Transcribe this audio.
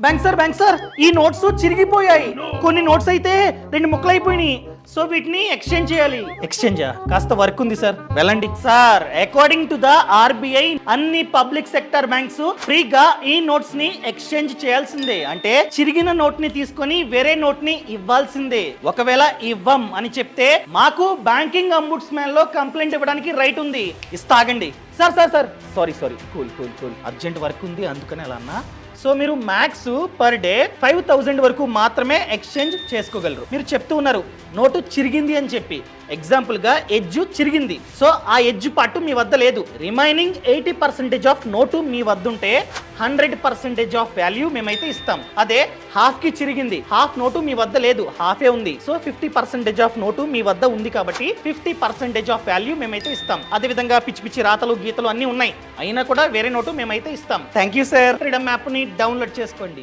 Bank sir ఈ notes చిరిగిపోయాయి. కొన్ని notes అయితే 2 ముక్కలైపోయినాయి. సో వీటిని ఎక్స్చేంజ్ చేయాలి. ఎక్స్చేంజా? కాస్త వర్క్ ఉంది సార్, వెళ్ళండి. Sir, according to the RBI అన్ని పబ్లిక్ సెక్టర్ బ్యాంక్స్ ఫ్రీగా ఈ నోట్స్ ని ఎక్స్చేంజ్ చేయాల్సిందే. అంటే చిరిగిన నోట్ ని తీసుకొని వేరే నోట్ ని ఇవ్వాల్సిందే. ఒకవేళ ఇవ్వం అని చెప్తే మాకు బ్యాంకింగ్ అంబుడ్స్మెన్ లో కంప్లైంట్ ఇవ్వడానికి రైట్ ఉంది. ఇస్తాగండి. సార్ సారీ కూల్ అర్జెంట్ వర్క్ ఉంది అందుకని అలా అన్నా. సో మీరు మ్యాక్స్ పర్ డే 5000 వరకు మాత్రమే ఎక్స్చేంజ్ చేసుకోగలరు. మీరు చెప్తూ ఉన్నారు నోటు చిరిగింది అని చెప్పి. ఎగ్జాంపుల్ గా ఎడ్జ్ చిరిగింది. సో ఆ ఎడ్జ్ పార్ట్ మీ వద్ద లేదు. రిమైనింగ్ 80% ఆఫ్ నోటు మీ వద్ద ఉంటే 100% ఆఫ్ వాల్యూ మేమైతే ఇస్తాం. అదే హాఫ్ కి చిరిగింది, హాఫ్ నోటు మీ వద్ద లేదు, హాఫే ఉంది. సో 50% ఆఫ్ నోటు మీ వద్ద ఉంది కాబట్టి 50% ఆఫ్ వాల్యూ మేమైతే ఇస్తాం. అదే విధంగా పిచ్చి పిచ్చి రాతలు గీతలు అన్ని ఉన్నాయి, అయినా కూడా వేరే నోటు మేమైతే ఇస్తాం. Thank you sir. Freedom app ని డౌన్లోడ్ చేసుకోండి.